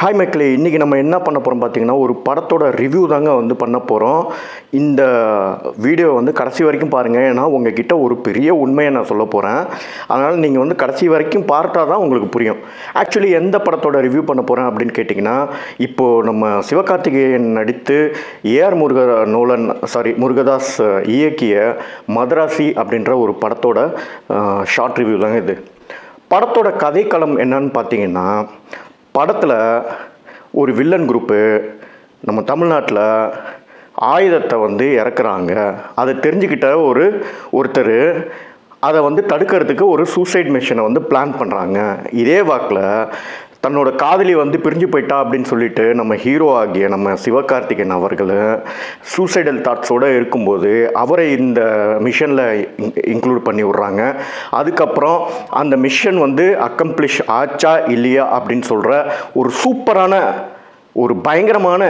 Hi மக்களே, இன்றைக்கி நம்ம என்ன பண்ண போகிறோம் பார்த்தீங்கன்னா, ஒரு படத்தோட ரிவ்யூ தாங்க வந்து பண்ண போகிறோம். இந்த வீடியோ வந்து கடைசி வரைக்கும் பாருங்கள். ஏன்னா உங்ககிட்ட ஒரு பெரிய உண்மையை நான் சொல்ல போகிறேன். அதனால் நீங்கள் வந்து கடைசி வரைக்கும் பார்த்தா தான் உங்களுக்கு புரியும். ஆக்சுவலி எந்த படத்தோட ரிவ்யூ பண்ண போகிறேன் அப்படின்னு கேட்டிங்கன்னா, இப்போது நம்ம சிவகார்த்திகேயன் நடித்து ஏஆர் முருகதாஸ் இயக்கிய மதராசி அப்படின்ற ஒரு படத்தோட ஷார்ட் ரிவ்யூ தாங்க இது. படத்தோட கதைக்களம் என்னன்னு பார்த்தீங்கன்னா, படத்தில் ஒரு வில்லன் குரூப்பு நம்ம தமிழ்நாட்டில் ஆயுதத்தை வந்து இறக்குறாங்க. அதை தெரிஞ்சுக்கிட்ட ஒருத்தர் அதை வந்து தடுக்கிறதுக்கு ஒரு சூசைட் மிஷனை வந்து பிளான் பண்ணுறாங்க. இதே வாக்கில் தன்னோட காதலி வந்து பிரிஞ்சு போயிட்டா அப்படின்னு சொல்லிட்டு நம்ம ஹீரோ ஆகிய நம்ம சிவகார்த்திகேயன் அவர்கள் சூசைடல் தாட்ஸோடு இருக்கும்போது அவரை இந்த மிஷனில் இன்க்ளூட் பண்ணி விட்றாங்க. அதுக்கப்புறம் அந்த மிஷன் வந்து அக்கம்ப்ளிஷ் ஆச்சா இல்லையா அப்படின்னு சொல்கிற ஒரு சூப்பரான ஒரு பயங்கரமான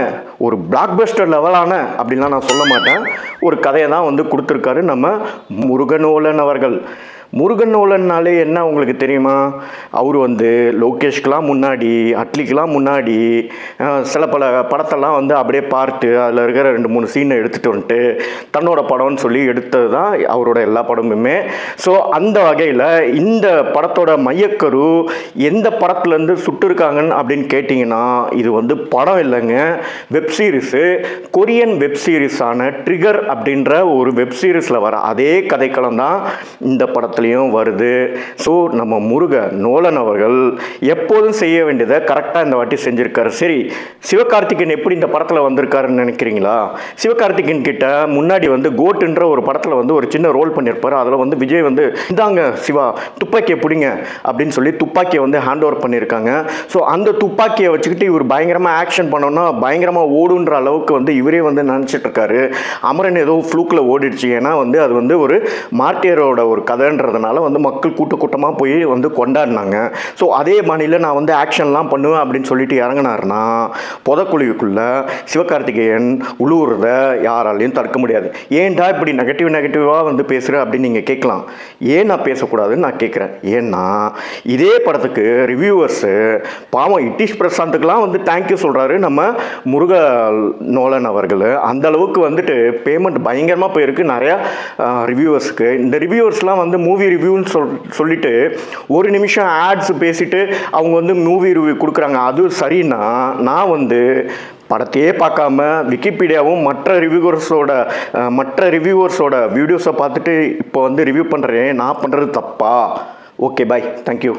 ஒரு பிளாக்பஸ்டர் லெவலான அப்படின்லாம் நான் சொல்ல மாட்டேன், ஒரு கதையை தான் வந்து கொடுத்துருக்காரு நம்ம முருகனோலன் அவர்கள். முருகனோலன்னாலே என்ன உங்களுக்கு தெரியுமா? அவர் வந்து லோகேஷ்க்கெலாம் முன்னாடி, அட்லிக்கெலாம் முன்னாடி சில பல படத்தெல்லாம் வந்து அப்படியே பார்த்து அதில் இருக்கிற 2-3 சீனை எடுத்துகிட்டு வந்துட்டு தன்னோட படம்னு சொல்லி எடுத்தது தான் அவரோட எல்லா படமுமே. ஸோ அந்த வகையில் இந்த படத்தோட மையக்கரு எந்த படத்துலேருந்து சுட்டுருக்காங்கன்னு அப்படின்னு கேட்டிங்கன்னா, இது வந்து படம் இல்லைங்க, வெப்சீரிஸு. கொரியன் வெப்சீரிஸான ட்ரிகர் அப்படின்ற ஒரு வெப்சீரிஸில் வர அதே கதைக்களம் தான் இந்த படத்தில் வருது. ஸோ நம்ம நோலன் அவர்கள் எப்போதும் செய்ய வேண்டியதை கரெக்டாக இந்த வாட்டி செஞ்சிருக்காரு. சரி, சிவகார்த்திகேயன் எப்படி இந்த படத்தில் வந்திருக்காருன்னு நினைக்கிறீங்களா? சிவகார்த்திகேயன் கிட்ட முன்னாடி வந்து கோட்டுன்ற ஒரு படத்தில் வந்து ஒரு சின்ன ரோல் பண்ணியிருப்பாரு. அதில் வந்து விஜய் வந்து இந்தாங்க சிவா துப்பாக்கியை பிடிங்க அப்படின்னு சொல்லி துப்பாக்கியை வந்து ஹேண்ட் ஓவர் பண்ணியிருக்காங்க. ஸோ அந்த துப்பாக்கியை வச்சுக்கிட்டு இவர் பயங்கரமாக ஆக்ஷன் பண்ணோன்னா பயங்கரமாக ஓடுன்ற அளவுக்கு வந்து இவரே வந்து நினச்சிட்டு இருக்காரு. அமரன் ஏதோ ஃப்ளூக்கில் ஓடிடுச்சு. ஏன்னா வந்து அது வந்து ஒரு மார்ட்டியரோட ஒரு கதைன்ற வந்து மக்கள் கூட்டமாக போய் வந்து கொண்டாடினாங்க. ஸோ அதே மாநில நான் வந்து ஆக்ஷன்லாம் பண்ணுவேன் அப்படின்னு சொல்லிட்டு இறங்கினார்னா புதக்குழிவுக்குள்ளே சிவகார்த்திகேயன் உழுவுறத யாராலையும் தடுக்க முடியாது. ஏன்டா இப்படி நெகட்டிவாக வந்து பேசுகிற அப்படின்னு நீங்கள் கேட்கலாம். ஏன் நான் பேசக்கூடாதுன்னு நான் கேட்குறேன். ஏன்னா இதே படத்துக்கு ரிவ்யூவர்ஸு பாவம் இட்டிஷ் பிரசாந்துக்கெலாம் வந்து தேங்க்யூ சொல்கிறாரு நம்ம முருகனோலன் அவர்கள். அந்த அளவுக்கு வந்துட்டு பேமெண்ட் பயங்கரமாக போயிருக்கு நிறையா ரிவ்யூவர்ஸுக்கு. இந்த ரிவ்யூவர்ஸ்லாம் வந்து மூவி ரிவ்யூன்னு சொல்லிட்டு ஒரு நிமிஷம் ஆட்ஸ் பேசிட்டு அவங்க வந்து மூவி ரிவ்யூ கொடுக்குறாங்க. அது சரின்னா நான் வந்து படத்தையே பார்க்காம விக்கிபீடியாவும் மற்ற ரிவ்யூவர்ஸோட வீடியோஸை பார்த்துட்டு இப்போ வந்து ரிவ்யூ பண்ணுறேன். நான் பண்ணுறது தப்பா? ஓகே, பாய், தேங்க்யூ.